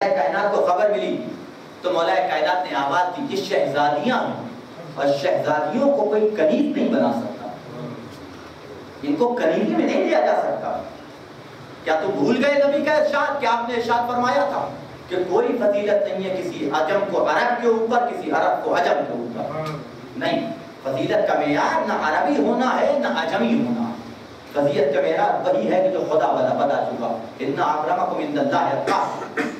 کائنات کو خبر ملی تو مولا کائنات نے آواز دی یہ شہزادیاں ہیں اور شہزادیوں کو کوئی کنیز نہیں بنا سکتا، ان کو کنیزی میں نہیں لیا جا سکتا۔ کیا تو بھول گئے نبی کا ارشاد؟ کیا آپ نے ارشاد فرمایا تھا کہ کوئی فضیلت نہیں ہے کسی عجم کو عرب کے اوپر، کسی عرب کو عجم کے اوپر؟ نہیں، فضیلت کا معیار نہ عربی ہونا ہے نہ عجمی ہونا، فضیلت کا معیار وہی ہے کہ جو خدا بتا چکا، ان اکرمکم عند اللہ اتقاکم۔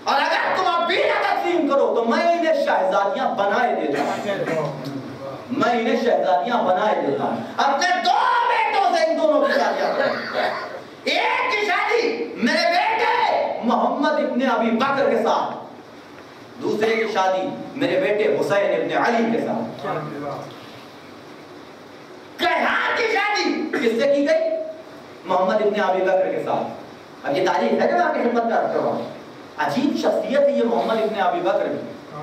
اور اگر تم اب بھی نہ تسلیم کرو تو میں انہیں شہزادیاں بنائے دیتا ہوں، میں انہیں شہزادیاں بنائے دیتا ہوں، اپنے دو بیٹوں سے ان دونوں کی شادیاں کروں۔ ایک کی شادی میرے بیٹے محمد ابن ابی بکر کے ساتھ، دوسرے کی شادی میرے بیٹے حسین ابن علی کے ساتھ۔ کیہان کی شادی کس سے کی گئی؟ محمد ابن ابی بکر کے ساتھ۔ اب یہ تاریخ ہے جو میں آپ کی خدمت کر رہا ہوں، عجیب شخصیت ہے یہ محمد ابن ابی بکر کی۔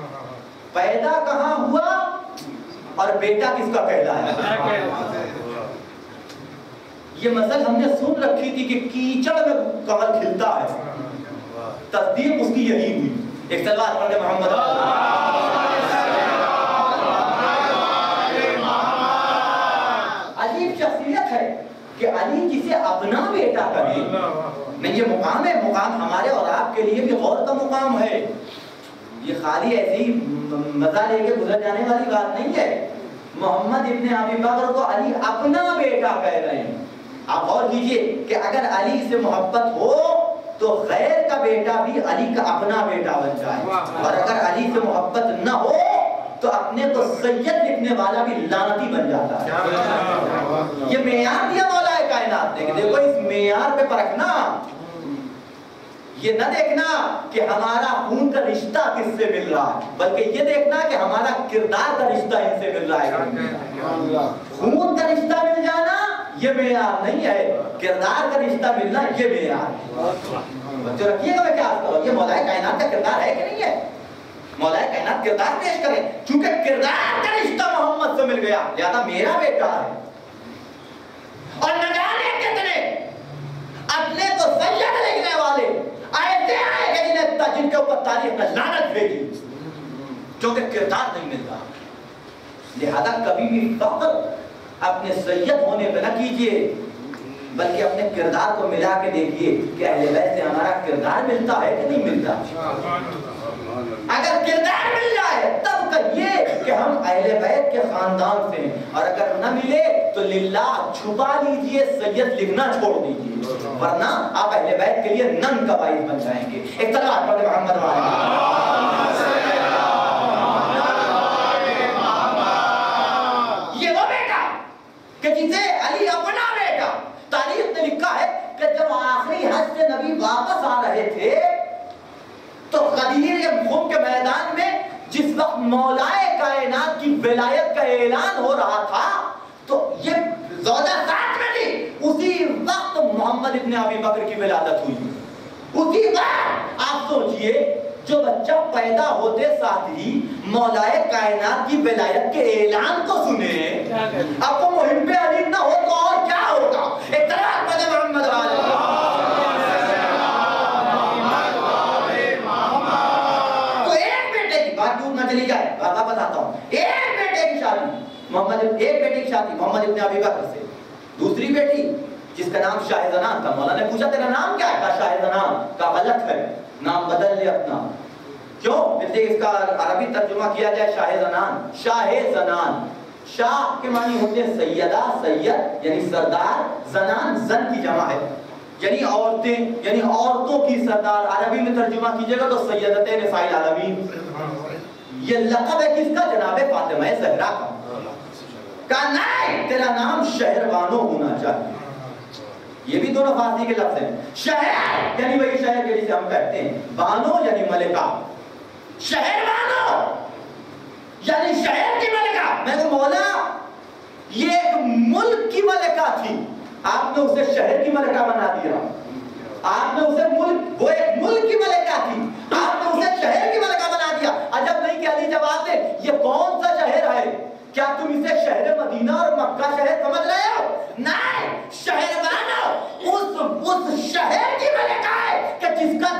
پیدا کہاں ہوا اور بیٹا کس کا کہلایا؟ یہ مثل ہم نے سن رکھی تھی کہ کیچڑ میں کمل کھلتا ہے، تصدیق اس کی یہی ہوئی۔ ایک صلوات پڑھیں محمد۔ عجیب شخصیت ہے کہ علی جسے اپنا بیٹا کہے، نہیں یہ مقام ہے، مقام ہمارے اور آپ کے لیے بھی غور کا مقام ہے، یہ خالی ایسی مزہ لے کے گزر جانے والی بات نہیں ہے۔ محمد ابن ابی بکر کو علی اپنا بیٹا کہہ رہے ہیں۔ آپ غور کیجئے کہ اگر علی سے محبت ہو تو غیر کا بیٹا بھی علی کا اپنا بیٹا بن جائے، اور اگر علی سے محبت نہ ہو تو اپنے کو سید لکھنے والا بھی لعنتی بن جاتا ہے۔ یہ معیار دیا مولا کائنات نے کہ دیکھو اس معیار پہ پرکھنا، یہ نہ دیکھنا کہ ہمارا خون کا رشتہ کس سے مل رہا ہے، بلکہ یہ دیکھنا کہ ہمارا کردار کا رشتہ ان سے مل رہا ہے۔ خون کا رشتہ مل جانا یہ معیار نہیں ہے، کردار کا رشتہ ملنا یہ معیار ہے۔ بچوں رکھیے گا میں کیا کروں، یہ مولا کائنات کا کردار ہے کہ نہیں ہے؟ مولا کائنات کردار پیش کرے، چونکہ کردار کا رشتہ محمد سے مل گیا لہذا میرا بیٹا ہے۔ اور نہ جانے کتنے اپنے کو سید لکھنے والے ایسے آئے کہ جن کے اوپر تاریخ نے لعنت بھیجی، کیونکہ کردار نہیں ملتا۔ لہذا کبھی بھی فخر اپنے سید ہونے پہ نہ کیجئے، بلکہ اپنے کردار کو ملا کے دیکھیے کہ اہل بیت سے ہمارا کردار ملتا ہے کہ نہیں ملتا۔ اگر کردار مل جائے تب کہیے کہ ہم اہل بیت کے خاندان سے ہیں، اور اگر نہ ملے تو للہ چھپا لیجئے، سید لکھنا چھوڑ دیجئے، ورنہ آپ اہل بیت کے لیے ننگ کا باعث بن جائیں گے۔ ایک طرح پڑھے محمد یہ وہ بیٹا کہ جسے علی اپنا بیٹا، تاریخ نے لکھا ہے کہ جب آخری حج سے نبی واپس آ رہے تھے تو غدیر خم کے میدان میں جس وقت مولائے کائنات کی ولایت کا اعلان ہو رہا تھا تو یہ زوجہ ساتھ میں تھی، اسی وقت محمد ابن ابی بکر کی ولادت ہوئی۔ اسی وقت آپ سوچئے جو بچہ پیدا ہوتے ساتھ ہی مولائے کائنات کی ولایت کے اعلان کو سنے، اب وہ محب علی نہ ہو تو اور کیا ہوگا؟ ایک طرح پڑھے محمد چلی جائے، بابا بتاتا ہوں۔ ایک بیٹے کی شادی محمد ابن ابی بکر سے، دوسری بیٹی جس کا نام شاہ زنان تھا، مولا نے پوچھا تیرا نام کیا ہے؟ کہا شاہ زنان۔ کا غلط ہے، نام بدل لے اپنا۔ کیوں؟ اس کا عربی ترجمہ کیا جائے شاہ زنان، شاہ زنان، شاہ کے معنی ہوتے ہیں سیدہ، سید یعنی سردار، زنان زن کی جمع ہے یعنی عورتیں، یعنی عورتوں کی سردار۔ عربی میں ترجمہ کیجئے گا تو سیدت نساء العالمین۔ یہ لقب ہے کس کا؟ جناب فاطمہ زہرا کا۔ کہا نہیں، تیرا نام شہربانو ہونا چاہیے۔ یہ بھی دونوں فارسی کے لفظ ہیں، شہر یعنی وہی شہر کے جسے ہم کہتے ہیں، بانو یعنی ملکہ، شہربانو یعنی شہر کی ملکہ۔ میں کہا مولا یہ ایک ملک کی ملکہ تھی، آپ نے اسے شہر کی ملکہ بنا دیا۔ آپ نے اسے وہ ایک ملک کی ملکہ تھی، آپ نے اسے شہر کی ملکہ بنا دیا۔ عجب نہیں کہ علی جواب دے یہ کون سا شہر ہے؟ کیا تم اسے شہر مدینہ اور مکہ شہر سمجھ رہے ہو؟ نہیں، شہر بانو اس شہر کی ملکہ ہے کہ جس کا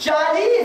40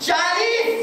40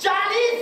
40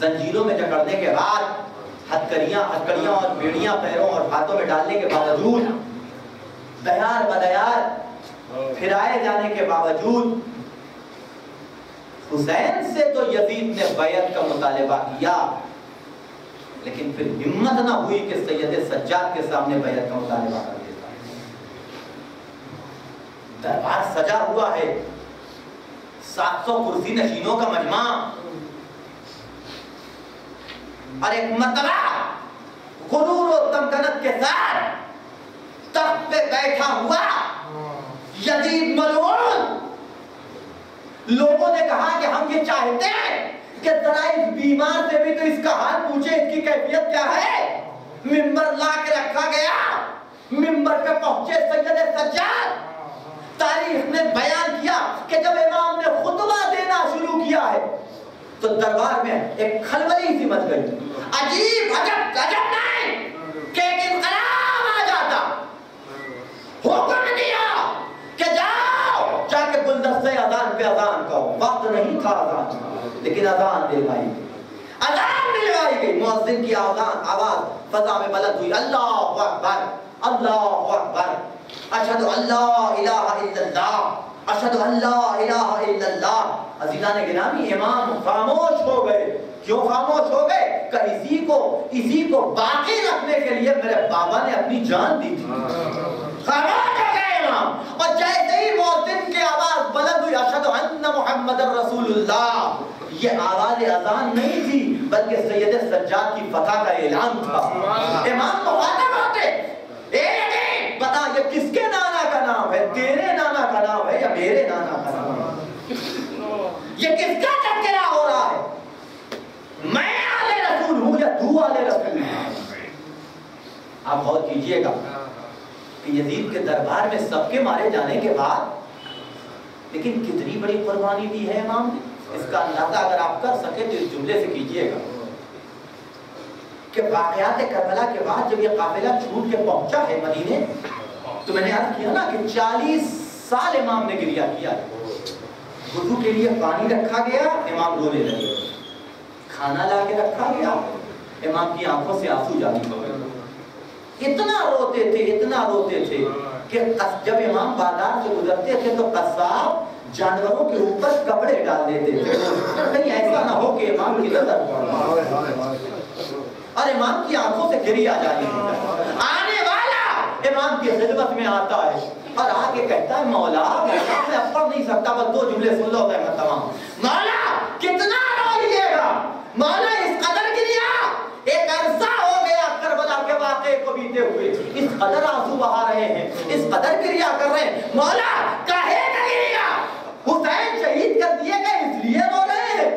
زنجیروں میں جکڑنے کے بعد، ہتکڑیاں اور بیڑیاں پیروں اور ہاتھوں میں ڈالنے کے باوجود، دیار بدیار پھرائے جانے کے باوجود، حسین سے تو یزید نے بیعت کا مطالبہ کیا، لیکن پھر ہمت نہ ہوئی کہ سید سجاد کے سامنے بیعت کا مطالبہ کر دیتا۔ دربار سجا ہوا ہے، 700 کرسی نشینوں کا مجمع، اور ایک مرتبہ غرور و تمکنت کے ساتھ تخت پہ بیٹھا ہوا یزید ملعون، لوگوں نے کہا کہ ہم یہ چاہتے ہیں کہ ذرا اس بیمار سے بھی تو اس کا حال پوچھے، اس کی کیفیت کیا ہے۔ ممبر لا کے رکھا گیا، ممبر پہ پہنچے سید سجاد، تاریخ نے بیان کیا کہ جب امام نے خطبہ دینا شروع کیا ہے تو دربار میں ایک کھلبلی سی مچ گئی۔ عجیب عجب نہیں کہ ایک انقلاب آ جاتا، حکم دیا کہ جاؤ جا کے گلدستے اذان پہ اذان کہو، وقت نہیں تھا اذان، لیکن اذان دلوائی گئی، اذان دلوائی گئی، مؤذن کی آواز فضا میں بلند ہوئی، اللہ اکبر اللہ اکبر، اشہد ان لا الہ الا اللہ، اشہد ان لا الہ الا اللہ۔ عزیزان گرامی، امام خاموش ہو گئے۔ کیوں خاموش ہو گئے؟ کہ اسی کو باقی رکھنے کے لیے میرے بابا نے اپنی جان دی تھی۔ خاموش ہو گئے امام، اور جیسے ہی مؤذن کی آواز بلند ہوئی، اشہد ان محمد رسول اللہ، یہ آواز اذان نہیں تھی بلکہ سید سجاد کی فتح کا اعلان تھا۔ امام مخاطب ہوتے، بتا یہ کس کے نانا کا نام ہے؟ تیرے نانا کا نام ہے یا میرے نانا کا نام ہے؟ یہ کس کا تذکرہ ہو رہا ہے؟ میں آلِ رسول ہوں یا تو آلِ رسول ہے؟ آپ غور کیجئے گا کہ یزید کے دربار میں سب کے مارے جانے کے بعد لیکن کتنی بڑی قربانی دی ہے امام نے۔ اس کا اندازہ اگر آپ کر سکیں تو اس جملے سے کیجئے گا کہ واقعات کربلا کے بعد جب یہ قافلہ چھوٹ کے پہنچا ہے مدینے، تو میں نے عرض کیا نا کہ 40 سال امام نے گریہ کیا، وضو کے لیے پانی رکھا گیا، امام رونے لگے، کھانا لا کے رکھا گیا، امام کی آنکھوں سے آنسو جاری ہو گئے، اتنا روتے تھے کہ جب امام بازار سے گزرتے تھے تو قصاب جانوروں کے اوپر کپڑے ڈال دیتے تھے، کہیں ایسا نہ ہو کہ امام کی نظر پڑ اور امام کی آنکھوں سے گریہ جاری ہوتا ہے۔ آنے والا امام کی خدمت میں آتا ہے اور آگے کہتا ہے مولا میں اب پڑھ نہیں سکتا، بس 2 جملے سن لو میں تمام۔ مولا کتنا روئیے گا، مولا اس قدر گریا، ایک عرصہ ہو گیا کربلا کے واقعے کو بیتے ہوئے، اس قدر آنسو بہا رہے ہیں، اس قدر گریا کر رہے ہیں، مولا کہے گا گریا؟ حسین شہید کر دیے گئے اس لیے رو رہے ہیں،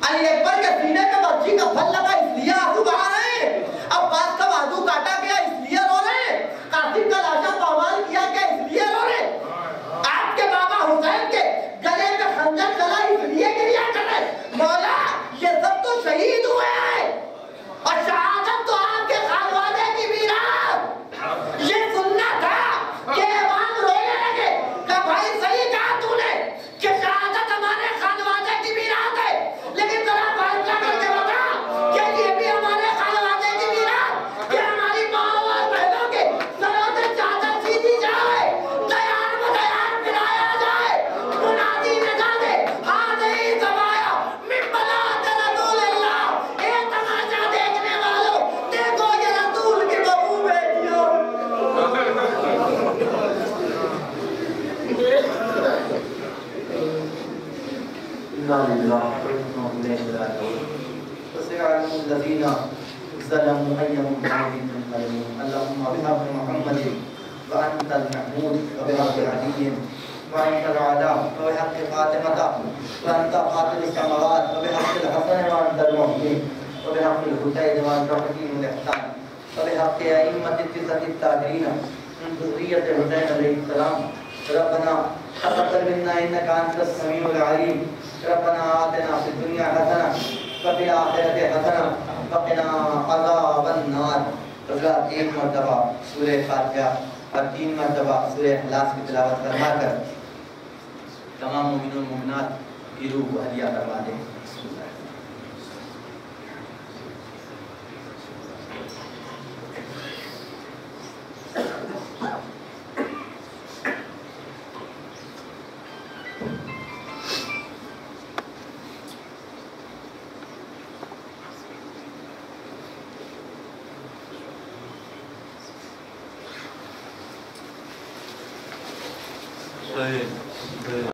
علی اکبر کے سینے پہ برچی کا پھل لگا اس لیے آنسو بہا رہے ہیں، عباس کا بازو کاٹا گیا اس لیے رو رہے ہیں، قاسم کا لاشا پامال کیا گیا اس لیے رو رہے ہیں، آپ کے بابا حسین کے گلے میں خنجر چلا اس لیے گریا کر رہے ہیں۔ مولا یہ سب تو شہید ہوئے ہیں اور شہادت تو آپ کے خانوادے کی میراث، یہ سننا تھا کہ امام رونے لگے کہ بھائی صحیح کہا تو نے کہ شہادت ہمارے خانوادے کی میراث ہے، لیکن ذرا فیصلہ کر کے بتا کہ یہ بھی ہمارے خانوادے کی میراث کہ ہماری ماں اور بہنوں کے سروں سے چادر سیدھی جائے، دیار بدیار پھرایا جائے، منادی ندا دے حاضر زمایا من بلاد رسول اللہ، اے تماشا دیکھنے والوں دیکھو یہ رسول کی بہو بیٹیوں۔ الذين ظلموا أيهم بعد منقلبون اللهم بحق محمد وأنت المحمود وبحق علي وأنت الأعلى وبحق فاطمة وأنت قاتل السماوات وبحق الحسن وأنت المحيي وبحق الحسين وأنت حكيم الإحسان وبحق أئمة التسعة الطاهرين من ذرية الحسين عليه السلام ربنا تقبل منا إنك أنت السميع العليم ربنا آتنا في الدنيا حسنة وفي الآخرة حسنة وقنا عذاب النار۔ حضرات ایک مرتبہ سورہ فاتحہ اور 3 مرتبہ سورہ اخلاص کی تلاوت فرما کر تمام مومنین و مومنات کی روح کو ہدیہ کروا دیں۔ صحیح